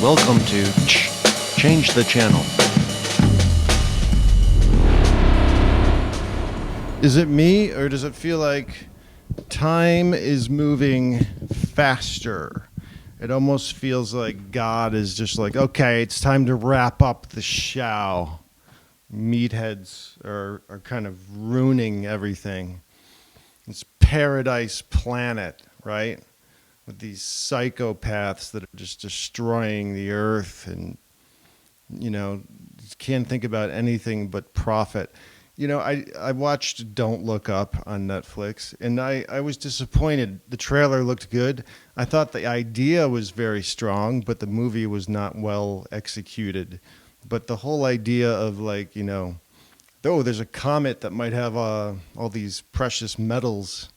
Welcome to Change the Channel. Is it me, or does it feel like time is moving faster? It almost feels like God is just like, okay, it's time to wrap up the show. Meatheads are kind of ruining everything. It's Paradise Planet, right? With these psychopaths that are just destroying the earth and, can't think about anything but profit. I watched Don't Look Up on Netflix, and I was disappointed. The trailer looked good. I thought the idea was very strong, but the movie was not well executed. But the whole idea of there's a comet that might have all these precious metals.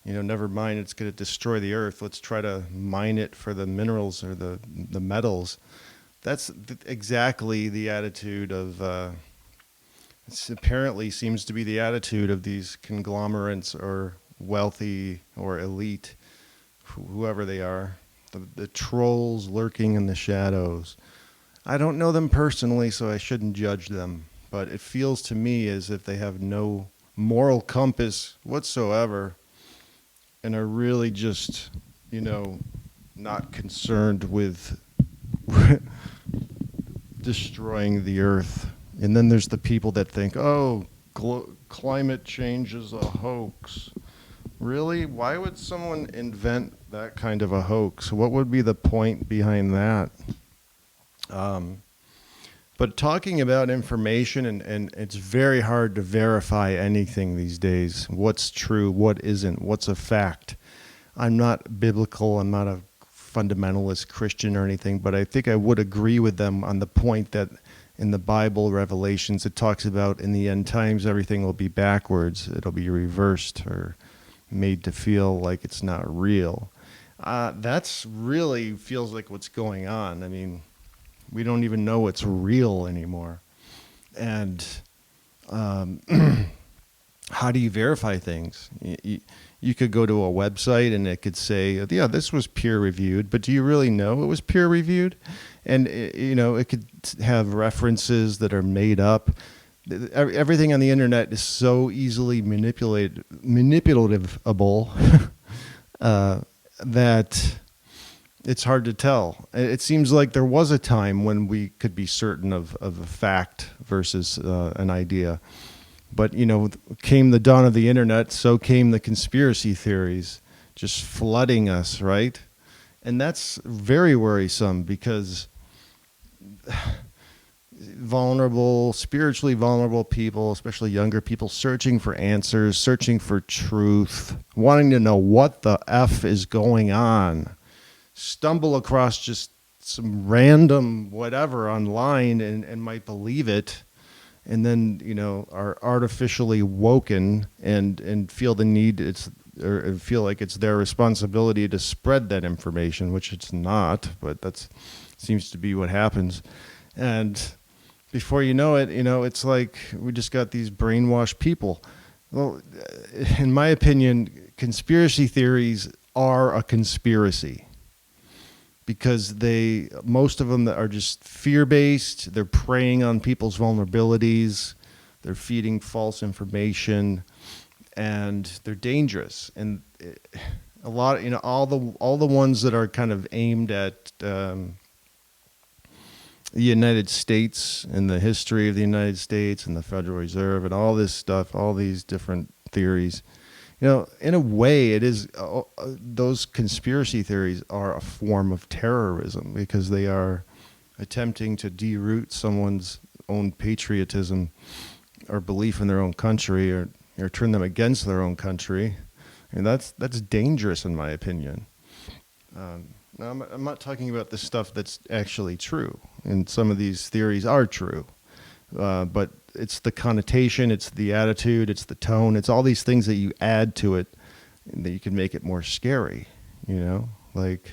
Never mind, it's going to destroy the earth. Let's try to mine it for the minerals or the metals. That's exactly the attitude of... It apparently seems to be the attitude of these conglomerates or wealthy or elite, whoever they are, the trolls lurking in the shadows. I don't know them personally, so I shouldn't judge them, but it feels to me as if they have no moral compass whatsoever and are really just, not concerned with destroying the earth. And then there's the people that think, climate change is a hoax. Really? Why would someone invent that kind of a hoax? What would be the point behind that? But talking about information, and it's very hard to verify anything these days. What's true, what isn't, what's a fact. I'm not biblical, I'm not a fundamentalist Christian or anything, but I think I would agree with them on the point that in the Bible, Revelations, it talks about in the end times, everything will be backwards. It'll be reversed or made to feel like it's not real. That's really feels like what's going on. I mean, we don't even know what's real anymore. And how do you verify things? You could go to a website and it could say, yeah, this was peer reviewed, but do you really know it was peer reviewed? And, it could have references that are made up. Everything on the internet is so easily manipulatable that it's hard to tell. It seems like there was a time when we could be certain of a fact versus an idea. But, came the dawn of the internet, so came the conspiracy theories, just flooding us, right? And that's very worrisome because spiritually vulnerable people, especially younger people, searching for answers, searching for truth, wanting to know what the F is going on, stumble across just some random whatever online and might believe it. And then, are artificially woken and feel the need or feel like it's their responsibility to spread that information, which it's not, but that seems to be what happens. And before you know it, it's like we just got these brainwashed people. Well, in my opinion, conspiracy theories are a conspiracy. Because most of them are just fear-based. They're preying on people's vulnerabilities. They're feeding false information, and they're dangerous. And a lot, all the ones that are kind of aimed at the United States and the history of the United States and the Federal Reserve and all this stuff, all these different theories. In a way, it is those conspiracy theories are a form of terrorism because they are attempting to deroot someone's own patriotism or belief in their own country or turn them against their own country. And that's dangerous, in my opinion. Now, I'm not talking about the stuff that's actually true, and some of these theories are true, but it's the connotation, it's the attitude, it's the tone, it's all these things that you add to it that you can make it more scary, like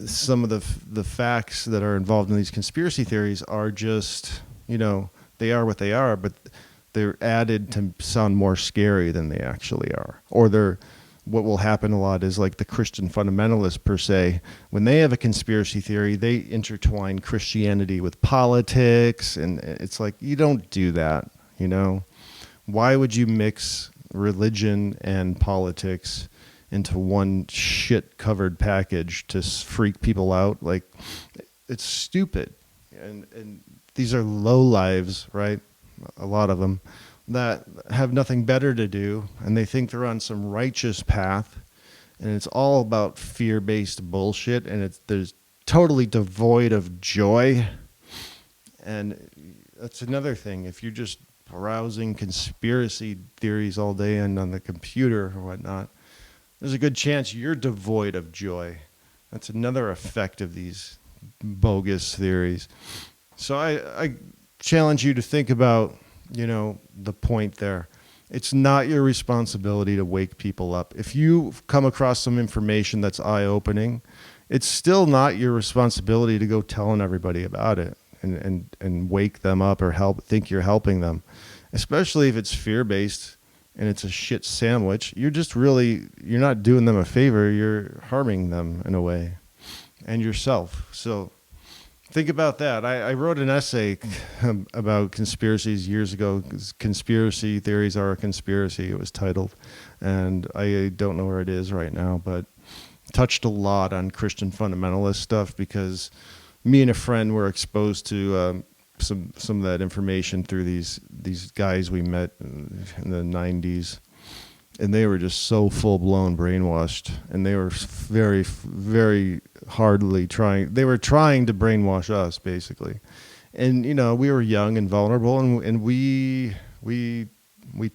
some of the facts that are involved in these conspiracy theories are just, they are what they are, but they're added to sound more scary than they actually are, or they're what will happen a lot is like the Christian fundamentalists per se, when they have a conspiracy theory, they intertwine Christianity with politics, and it's like, you don't do that, you know? Why would you mix religion and politics into one shit-covered package to freak people out? Like, it's stupid. And these are lowlives, right? A lot of them that have nothing better to do, and they think they're on some righteous path, and it's all about fear-based bullshit, and there's totally devoid of joy. And that's another thing. If you're just browsing conspiracy theories all day and on the computer or whatnot, there's a good chance you're devoid of joy. That's another effect of these bogus theories. So I challenge you to think about, the point there. It's not your responsibility to wake people up. If you come across some information that's eye-opening, it's still not your responsibility to go telling everybody about it and wake them up or think you're helping them, especially if it's fear-based and it's a shit sandwich. You're not doing them a favor. You're harming them in a way, and yourself. So think about that. I wrote an essay about conspiracies years ago. Conspiracy Theories Are a Conspiracy, it was titled. And I don't know where it is right now, but touched a lot on Christian fundamentalist stuff because me and a friend were exposed to some of that information through these guys we met in the 90s. And they were just so full-blown brainwashed, and they were very, very hardly trying. They were trying to brainwash us, basically. And we were young and vulnerable, and we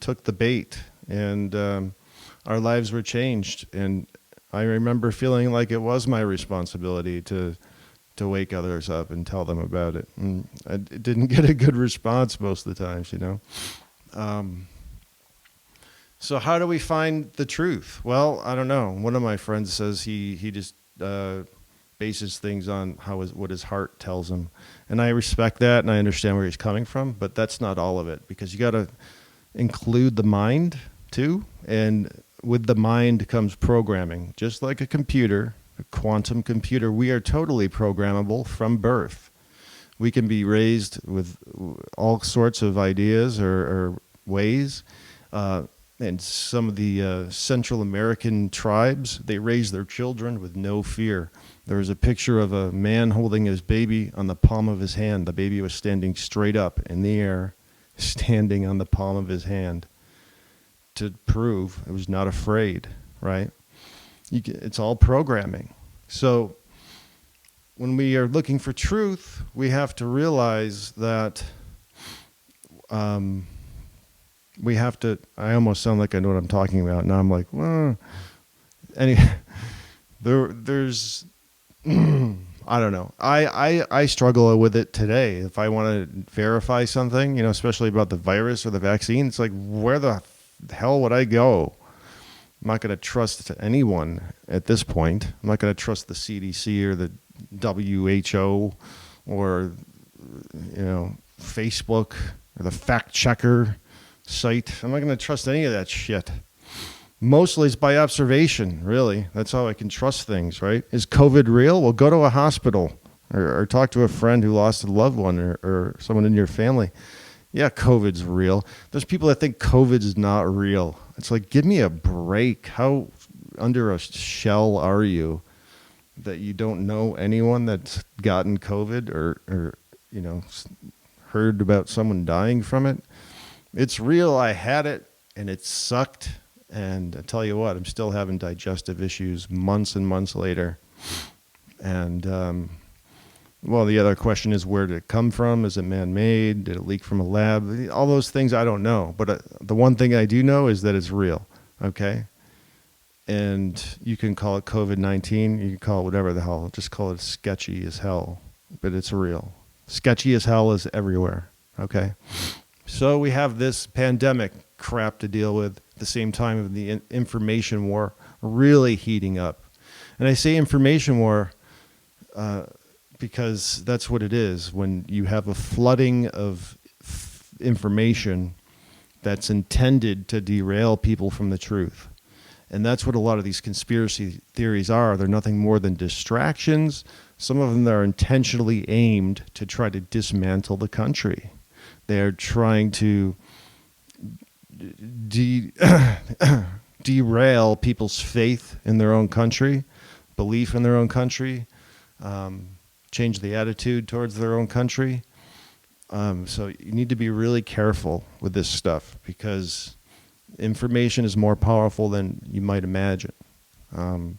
took the bait, and our lives were changed. And I remember feeling like it was my responsibility to wake others up and tell them about it. And I didn't get a good response most of the times, So how do we find the truth? Well, I don't know. One of my friends says he just bases things on what his heart tells him. And I respect that, and I understand where he's coming from, but that's not all of it, because you got to include the mind too. And with the mind comes programming. Just like a computer, a quantum computer, we are totally programmable from birth. We can be raised with all sorts of ideas or ways. And some of the Central American tribes, they raise their children with no fear. There was a picture of a man holding his baby on the palm of his hand. The baby was standing straight up in the air, standing on the palm of his hand, to prove it was not afraid, right? It's all programming. So when we are looking for truth, we have to realize that we have to. I almost sound like I know what I'm talking about. Now I'm like, well, there's, I don't know. I struggle with it today. If I want to verify something, especially about the virus or the vaccine, it's like, where the hell would I go? I'm not going to trust anyone at this point. I'm not going to trust the CDC or the WHO or, Facebook or the fact checker site. I'm not going to trust any of that shit. Mostly it's by observation, really. That's how I can trust things, right? Is COVID real? Well, go to a hospital or talk to a friend who lost a loved one or someone in your family. Yeah, COVID's real. There's people that think COVID's not real. It's like, give me a break. How under a shell are you that you don't know anyone that's gotten COVID or heard about someone dying from it? It's real. I had it, and it sucked. And I tell you what, I'm still having digestive issues months and months later. And, the other question is, where did it come from? Is it man-made? Did it leak from a lab? All those things I don't know. But the one thing I do know is that it's real, okay? And you can call it COVID-19. You can call it whatever the hell. Just call it sketchy as hell. But it's real. Sketchy as hell is everywhere, okay? So we have this pandemic crap to deal with at the same time of the information war really heating up. And I say information war because that's what it is. When you have a flooding of information that's intended to derail people from the truth. And that's what a lot of these conspiracy theories are. They're nothing more than distractions. Some of them are intentionally aimed to try to dismantle the country. They're trying to derail people's faith in their own country, belief in their own country, change the attitude towards their own country. So you need to be really careful with this stuff because information is more powerful than you might imagine. And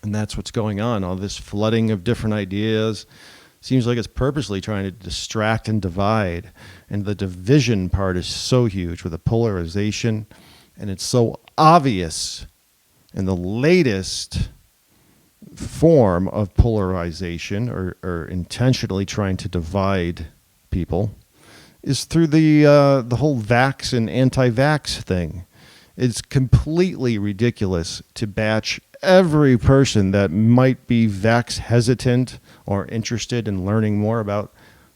that's what's going on. All this flooding of different ideas seems like it's purposely trying to distract and divide. And the division part is so huge with the polarization. And it's so obvious in the latest form of polarization or intentionally trying to divide people is through the whole vax and anti-vax thing. It's completely ridiculous to batch every person that might be vax hesitant or interested in learning more about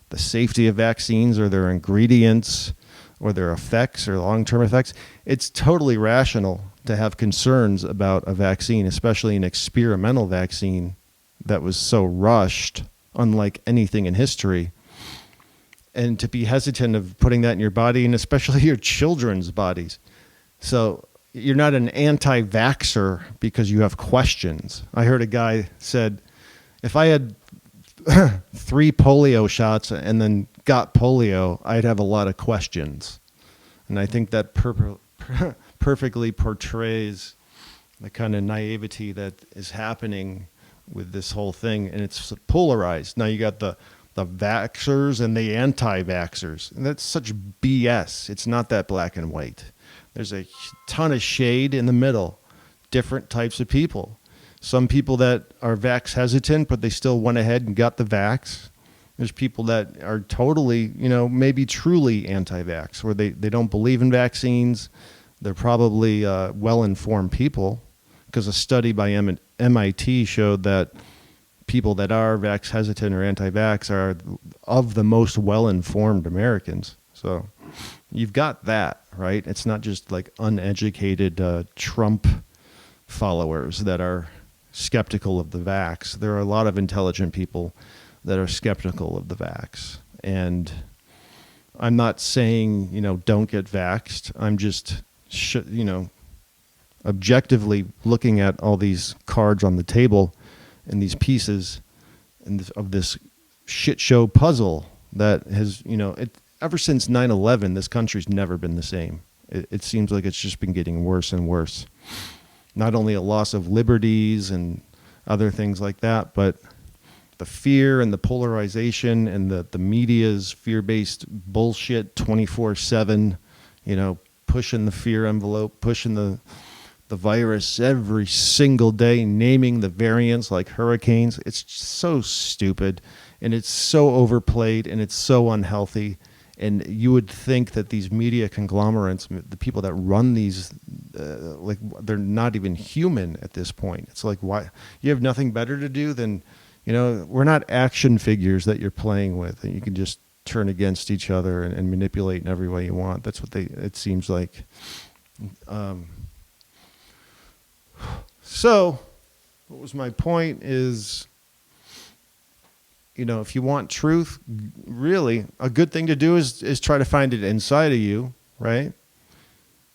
the safety of vaccines or their ingredients or their effects or long-term effects. It's totally rational to have concerns about a vaccine, especially an experimental vaccine that was so rushed, unlike anything in history. And to be hesitant of putting that in your body, and especially your children's bodies. So you're not an anti-vaxxer because you have questions. I heard a guy said, if I had 3 polio shots and then got polio, I'd have a lot of questions. And I think that perfectly portrays the kind of naivety that is happening with this whole thing. And it's polarized. Now you got the vaxxers and the anti-vaxxers. And that's such BS. It's not that black and white. There's a ton of shade in the middle, different types of people. Some people that are vax hesitant, but they still went ahead and got the vax. There's people that are totally, maybe truly anti-vax, where they don't believe in vaccines. They're probably well-informed people, because a study by MIT showed that people that are vax hesitant or anti-vax are of the most well-informed Americans. So you've got that, right? It's not just like uneducated Trump followers that are skeptical of the vax. There are a lot of intelligent people that are skeptical of the vax. And I'm not saying, don't get vaxxed. I'm just, objectively looking at all these cards on the table and these pieces of this shit show puzzle that has, ever since 9/11, this country's never been the same. It seems like it's just been getting worse and worse. Not only a loss of liberties and other things like that, but the fear and the polarization and the media's fear-based bullshit 24/7, pushing the fear envelope, pushing the virus every single day, naming the variants like hurricanes. It's so stupid, and it's so overplayed, and it's so unhealthy. And you would think that these media conglomerates, the people that run these, they're not even human at this point. It's like, why? You have nothing better to do than, we're not action figures that you're playing with, and you can just turn against each other and manipulate in every way you want. That's what it seems like. So, what was my point is, if you want truth, really, a good thing to do is try to find it inside of you, right?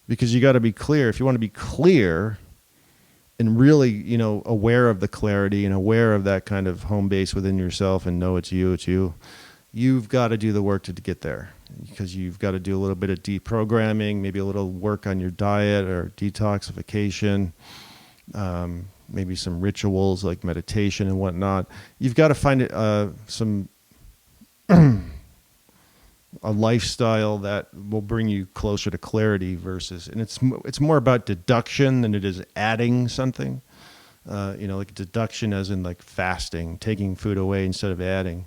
Because you got to be clear. If you want to be clear and really, aware of the clarity and aware of that kind of home base within yourself and know it's you, you've got to do the work to get there. Because you've got to do a little bit of deprogramming, maybe a little work on your diet or detoxification, maybe some rituals like meditation and whatnot. You've got to find a lifestyle that will bring you closer to clarity and it's more about deduction than it is adding something. Like deduction as in like fasting, taking food away instead of adding.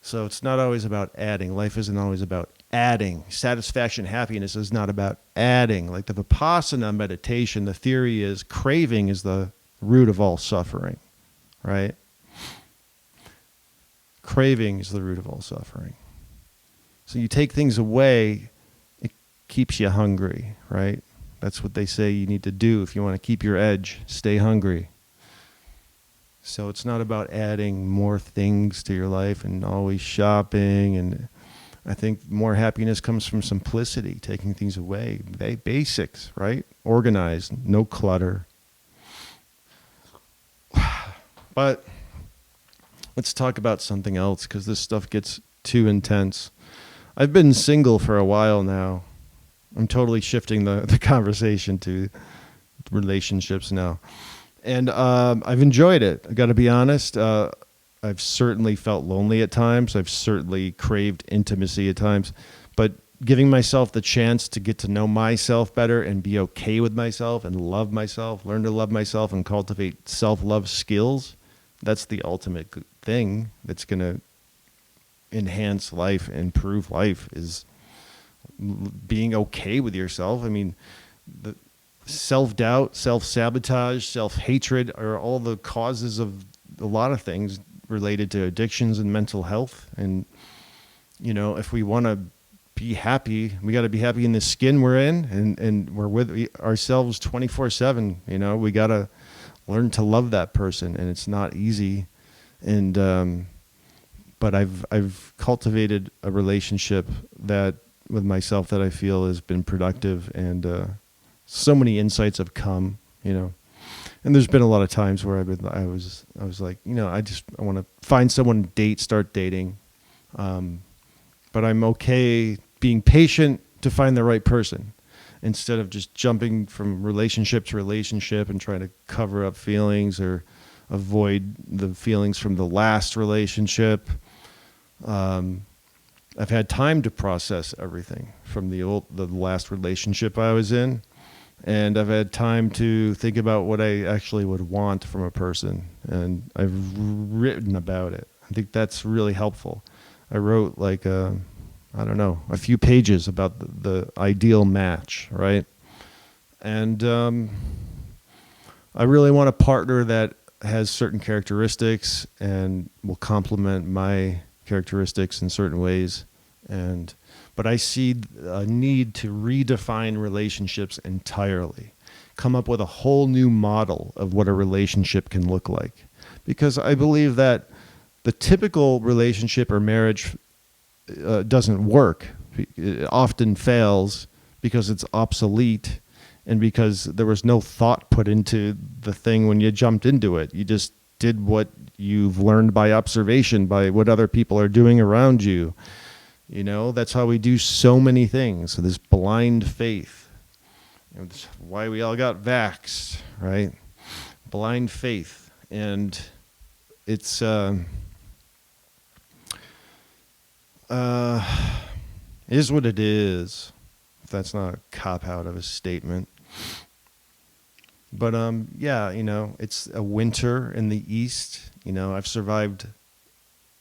So it's not always about adding. Life isn't always about adding. Satisfaction, happiness is not about adding. Like the Vipassana meditation, the theory is craving is the root of all suffering, right? Craving is the root of all suffering. So you take things away, it keeps you hungry, right? That's what they say you need to do if you want to keep your edge. Stay hungry. So it's not about adding more things to your life and always shopping. And I think more happiness comes from simplicity, taking things away. Basics, right? Organized, no clutter. But let's talk about something else, because this stuff gets too intense. I've been single for a while now. I'm totally shifting the conversation to relationships now. And I've enjoyed it. I got to be honest. I've certainly felt lonely at times. I've certainly craved intimacy at times. But giving myself the chance to get to know myself better and be okay with myself and love myself, learn to love myself and cultivate self-love skills, that's the ultimate thing that's going to enhance life, improve life, is being okay with yourself. I mean, the self-doubt, self-sabotage, self-hatred are all the causes of a lot of things related to addictions and mental health. And, you know, if we want to be happy, we got to be happy in the skin we're in, and we're with ourselves 24/7. You know, we got to learn to love that person, and it's not easy. And, but I've cultivated a relationship with myself that I feel has been productive, and so many insights have come, you know. And there's been a lot of times where I was like, you know, I want to find someone, start dating, but I'm okay being patient to find the right person, instead of just jumping from relationship to relationship and trying to cover up feelings or avoid the feelings from the last relationship. I've had time to process everything from the last relationship I was in, and I've had time to think about what I actually would want from a person, and I've written about it. I think that's really helpful. I wrote a few pages about the ideal match, right? And I really want a partner that has certain characteristics and will complement my characteristics in certain ways. But I see a need to redefine relationships entirely, come up with a whole new model of what a relationship can look like. Because I believe that the typical relationship or marriage doesn't work. It often fails because it's obsolete, and because there was no thought put into the thing when you jumped into it. You just did what you've learned by observation, by what other people are doing around you. You know, that's how we do so many things. So this blind faith. That's why we all got vaxxed, right? Blind faith. And it's it is what it is. If that's not a cop-out of a statement. But yeah, you know, it's a winter in the East. You know, I've survived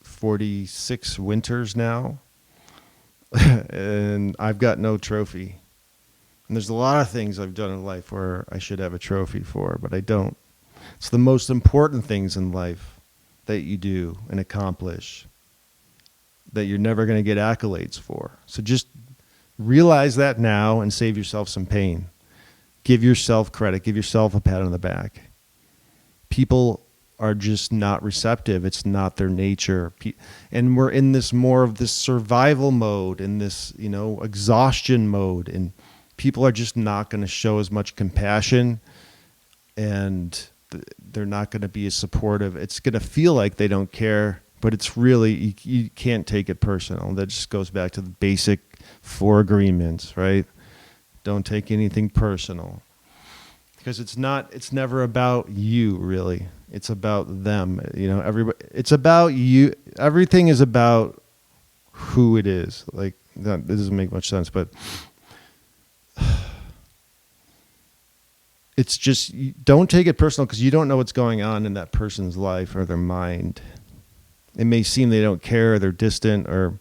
46 winters now, and I've got no trophy. And there's a lot of things I've done in life where I should have a trophy for, but I don't. It's the most important things in life that you do and accomplish that you're never going to get accolades for. So just realize that now and save yourself some pain. Give yourself credit. Give yourself a pat on the back. People are just not receptive. It's not their nature. And we're in this more of this survival mode, in this, you know, exhaustion mode. And people are just not going to show as much compassion, and they're not going to be as supportive. It's going to feel like they don't care, but it's really, you can't take it personal. That just goes back to the basic 4 agreements, right? Don't take anything personal, because it's never about you, really. It's about them. You know, everybody, it's about you. Everything is about who it is. Like, that doesn't make much sense, but it's just, don't take it personal, because you don't know what's going on in that person's life or their mind. It may seem they don't care, they're distant, or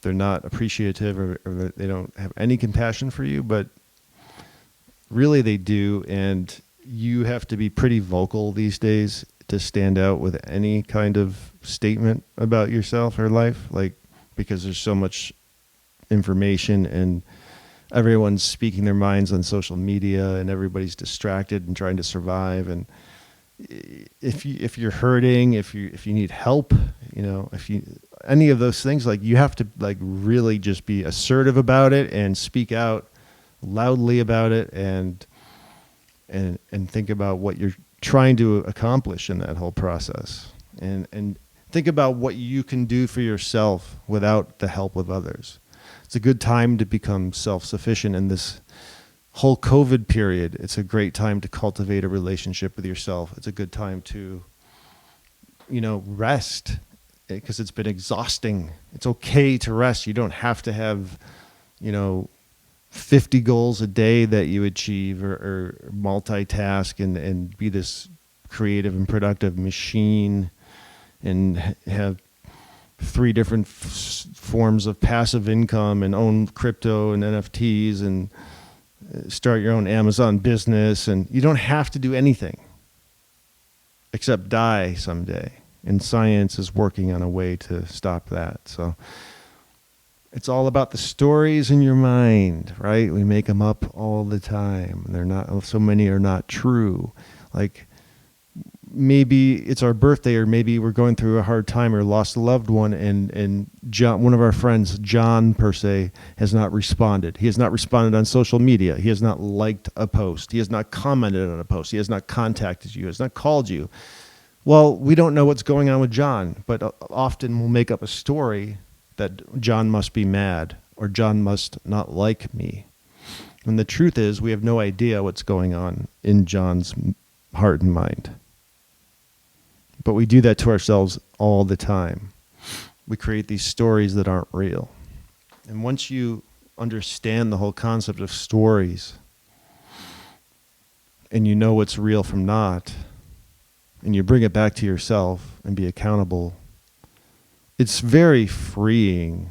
they're not appreciative, or they don't have any compassion for you, but really they do. And you have to be pretty vocal these days to stand out with any kind of statement about yourself or life, like, because there's so much information and everyone's speaking their minds on social media, and everybody's distracted and trying to survive. And if you're hurting, if you need help, if you any of those things, like, you have to, like, really just be assertive about it and speak out loudly about it, and think about what you're trying to accomplish in that whole process, and think about what you can do for yourself without the help of others. It's a good time to become self-sufficient in this whole COVID period. It's a great time to cultivate a relationship with yourself. It's a good time to, rest, because it's been exhausting. It's okay to rest. You don't have to have, 50 goals a day that you achieve, or multitask and be this creative and productive machine, and have 3 different forms of passive income, and own crypto and NFTs, and start your own Amazon business. And you don't have to do anything except die someday. And science is working on a way to stop that. So it's all about the stories in your mind, right? We make them up all the time. They're not, so many are not true. Like, maybe it's our birthday, or maybe we're going through a hard time or lost a loved one, and John, one of our friends, John per se, has not responded. He has not responded on social media. He has not liked a post. He has not commented on a post. He has not contacted you. He has not called you. Well, we don't know what's going on with John, but often we'll make up a story that John must be mad, or John must not like me. And the truth is, we have no idea what's going on in John's heart and mind. But we do that to ourselves all the time. We create these stories that aren't real. And once you understand the whole concept of stories, and you know what's real from not, and you bring it back to yourself and be accountable, it's very freeing.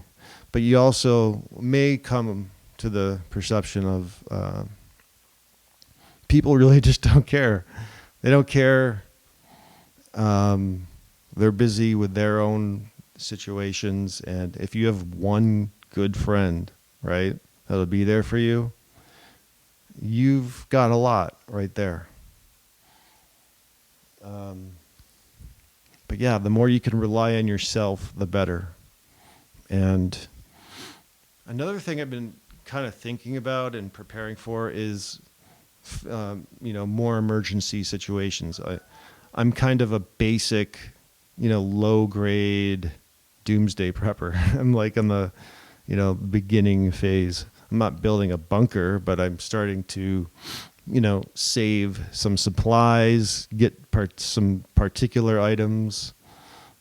But you also may come to the perception of people really just don't care. They don't care. They're busy with their own situations. And if you have one good friend, right, that'll be there for you, you've got a lot right there. But yeah, the more you can rely on yourself, the better. And another thing I've been kind of thinking about and preparing for is, more emergency situations. I'm kind of a basic, low grade doomsday prepper. I'm like on the, beginning phase. I'm not building a bunker, but I'm starting to, save some supplies, get some particular items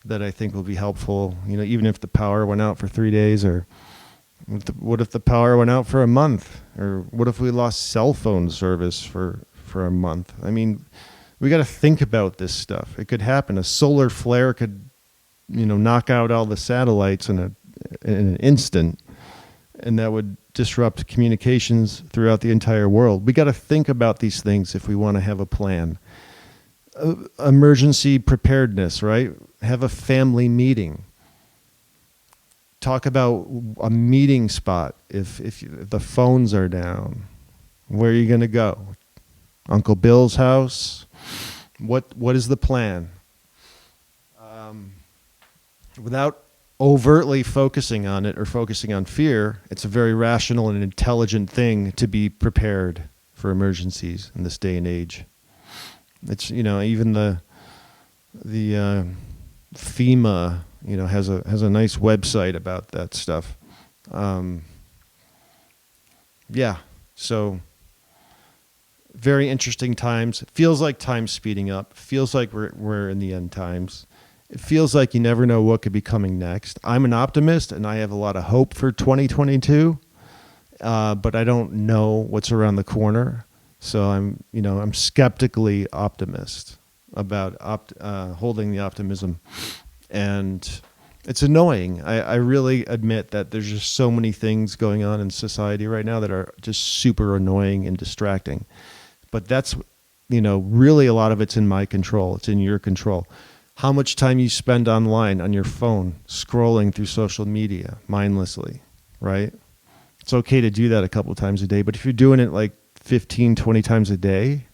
that I think will be helpful. Even if the power went out for 3 days, or what if the power went out for a month, or what if we lost cell phone service for a month? I mean, we got to think about this stuff. It could happen. A solar flare could, knock out all the satellites in an instant, and that would disrupt communications throughout the entire world. We got to think about these things if we want to have a plan. Emergency preparedness, right? Have a family meeting. Talk about a meeting spot. If the phones are down, where are you going to go? Uncle Bill's house? What is the plan? Without overtly focusing on it or focusing on fear, it's a very rational and intelligent thing to be prepared for emergencies in this day and age. It's, even the FEMA, has a nice website about that stuff. So very interesting times. It feels like time's speeding up. Feels like we're in the end times. It feels like you never know what could be coming next. I'm an optimist, and I have a lot of hope for 2022, but I don't know what's around the corner. So I'm skeptically optimist about holding the optimism. And it's annoying. I really admit that there's just so many things going on in society right now that are just super annoying and distracting. But that's, really a lot of it's in my control. It's in your control. How much time you spend online on your phone, scrolling through social media mindlessly, right? It's okay to do that a couple of times a day, but if you're doing it like 15, 20 times a day,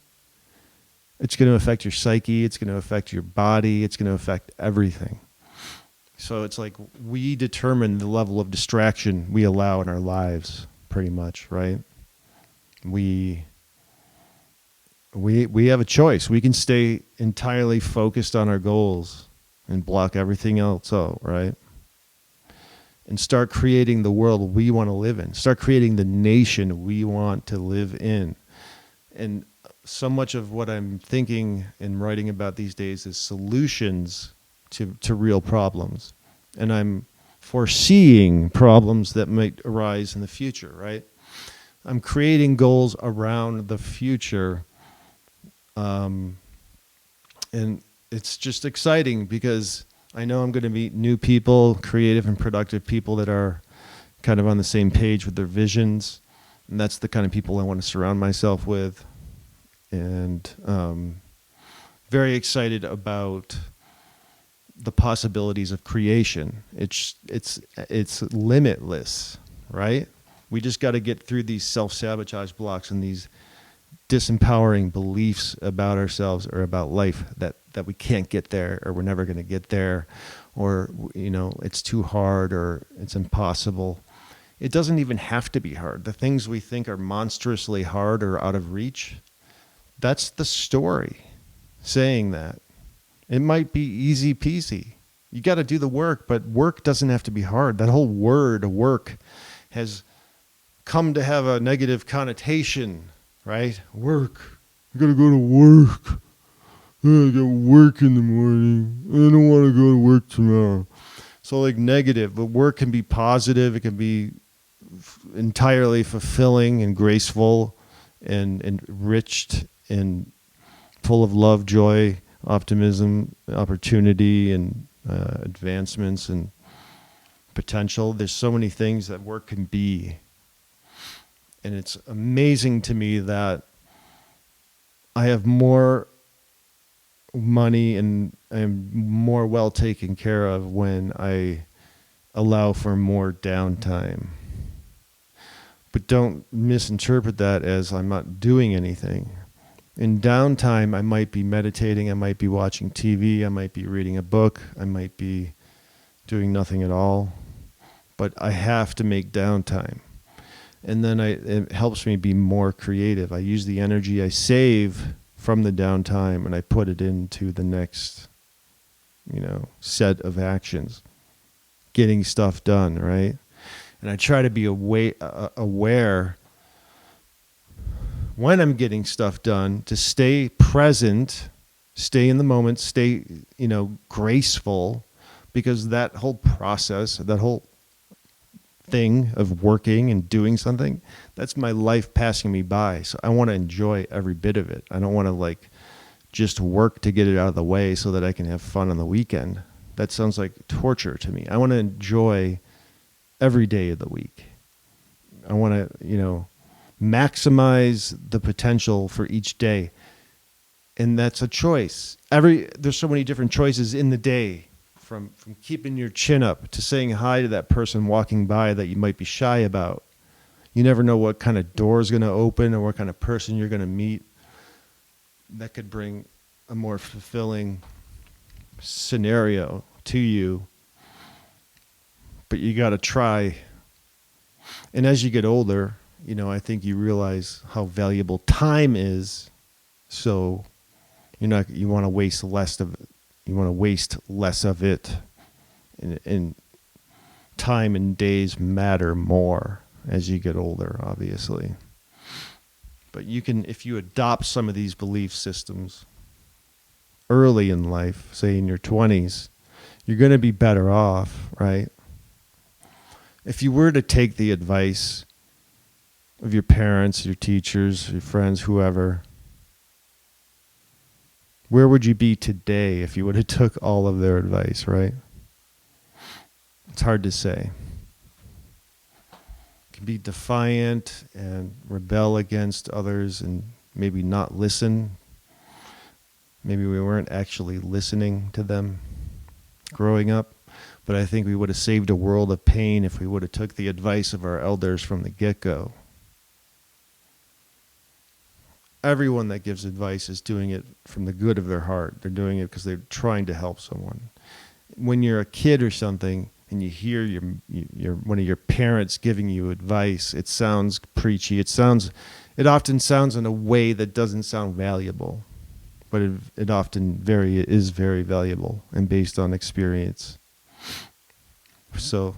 it's going to affect your psyche, it's going to affect your body, it's going to affect everything. So it's like we determine the level of distraction we allow in our lives, pretty much, right? We have a choice. We can stay entirely focused on our goals and block everything else out, right? And start creating the world we want to live in. Start creating the nation we want to live in. And so much of what I'm thinking and writing about these days is solutions to real problems. And I'm foreseeing problems that might arise in the future, right? I'm creating goals around the future. And it's just exciting because I know I'm going to meet new people, creative and productive people that are kind of on the same page with their visions. And that's the kind of people I want to surround myself with. And very excited about the possibilities of creation. It's limitless, right? We just got to get through these self-sabotage blocks and these disempowering beliefs about ourselves or about life that we can't get there, or we're never going to get there, or it's too hard, or it's impossible. It doesn't even have to be hard. The things we think are monstrously hard or out of reach, that's the story saying that. It might be easy peasy. You got to do the work, but work doesn't have to be hard. That whole word work has come to have a negative connotation, right? Work. I got to go to work. I got work in the morning. I don't want to go to work tomorrow. So like negative, but work can be positive. It can be entirely fulfilling and graceful and enriched and full of love, joy, optimism, opportunity, and advancements and potential. There's so many things that work can be. And it's amazing to me that I have more money and I'm more well taken care of when I allow for more downtime. But don't misinterpret that as I'm not doing anything. In downtime, I might be meditating, I might be watching TV, I might be reading a book, I might be doing nothing at all. But I have to make downtime. And then it helps me be more creative. I use the energy I save from the downtime and I put it into the next, set of actions. Getting stuff done, right? And I try to be aware when I'm getting stuff done, to stay present, stay in the moment, stay, graceful, because that whole process, that whole thing of working and doing something, that's my life passing me by. So I want to enjoy every bit of it. I don't want to just work to get it out of the way so that I can have fun on the weekend. That sounds like torture to me. I want to enjoy every day of the week. I want to, maximize the potential for each day. And that's a choice. There's so many different choices in the day, from keeping your chin up to saying hi to that person walking by that you might be shy about. You never know what kind of door is going to open or what kind of person you're going to meet that could bring a more fulfilling scenario to you. But you got to try. And as you get older, I think you realize how valuable time is. So you want to waste less of it. You want to waste less of it. And time and days matter more as you get older, obviously. But you can, if you adopt some of these belief systems early in life, say in your 20s, you're going to be better off, right? If you were to take the advice of your parents, your teachers, your friends, whoever, where would you be today if you would have took all of their advice, right? It's hard to say. You can be defiant and rebel against others and maybe not listen. Maybe we weren't actually listening to them growing up. but I think we would have saved a world of pain if we would have took the advice of our elders from the get-go. Everyone that gives advice is doing it from the good of their heart. They're doing it because they're trying to help someone. When you're a kid or something and you hear your one of your parents giving you advice, it sounds preachy. It often sounds in a way that doesn't sound valuable, but it often is very valuable and based on experience. So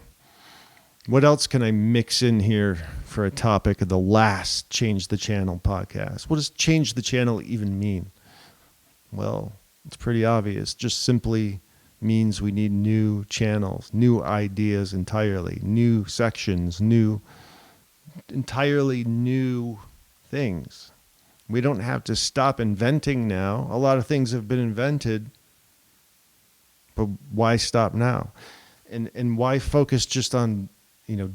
what else can I mix in here for a topic of the last Change the Channel podcast? What does change the channel even mean? Well, it's pretty obvious. Just simply means we need new channels, new ideas entirely, new sections, entirely new things. We don't have to stop inventing now. A lot of things have been invented, but why stop now? And why focus just on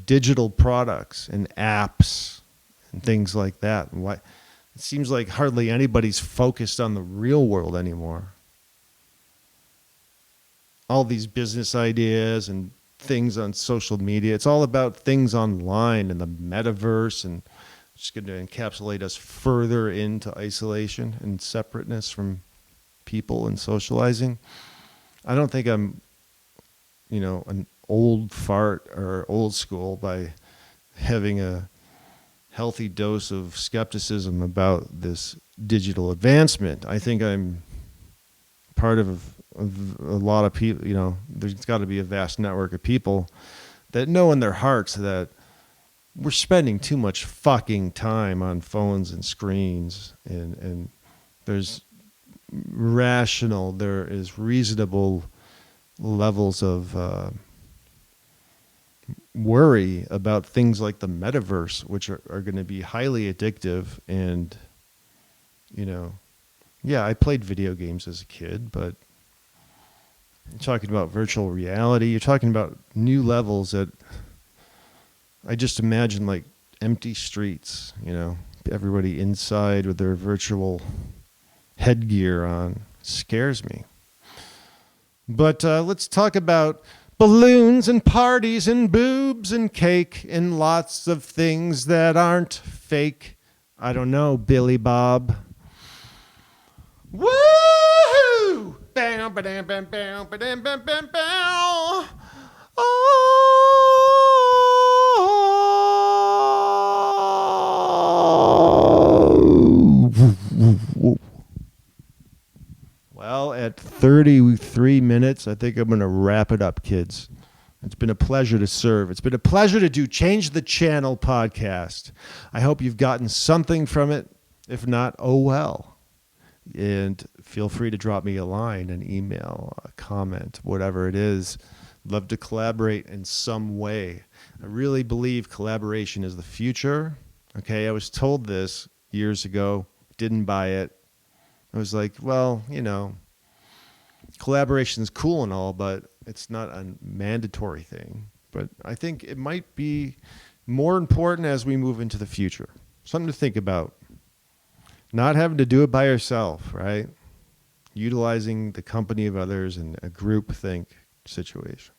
digital products and apps and things like that? And why it seems like hardly anybody's focused on the real world anymore. All these business ideas and things on social media, it's all about things online and the metaverse, and it's going to encapsulate us further into isolation and separateness from people and socializing. I don't think I'm an old fart or old school by having a healthy dose of skepticism about this digital advancement. I think I'm part of a lot of people. There's got to be a vast network of people that know in their hearts that we're spending too much fucking time on phones and screens, and there is reasonable levels of worry about things like the metaverse, which are going to be highly addictive. And I played video games as a kid, but you're talking about virtual reality, you're talking about new levels that I just imagine, like empty streets, everybody inside with their virtual headgear on. Scares me. But let's talk about balloons and parties and boobs and cake and lots of things that aren't fake. I don't know, Billy Bob. Woo-hoo! Bam, ba-dam, bam, bam, ba-dam, bam, bam, bam. Oh. Well, at 33 minutes, I think I'm going to wrap it up, kids. It's been a pleasure to serve. It's been a pleasure to do Change the Channel podcast. I hope you've gotten something from it. If not, oh well. And feel free to drop me a line, an email, a comment, whatever it is. Love to collaborate in some way. I really believe collaboration is the future. Okay, I was told this years ago, didn't buy it. I was like, well, collaboration is cool and all, but it's not a mandatory thing. But I think it might be more important as we move into the future. Something to think about. Not having to do it by yourself, right? Utilizing the company of others in a group think situation.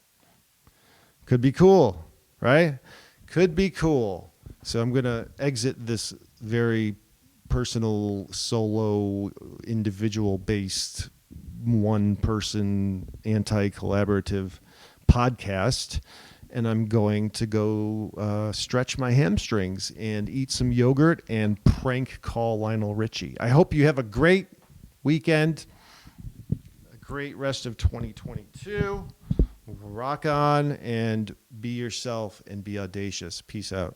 Could be cool, right? Could be cool. So I'm going to exit this very personal, solo, individual-based, one-person, anti-collaborative podcast, and I'm going to go stretch my hamstrings and eat some yogurt and prank call Lionel Richie. I hope you have a great weekend, a great rest of 2022. Rock on and be yourself and be audacious. Peace out.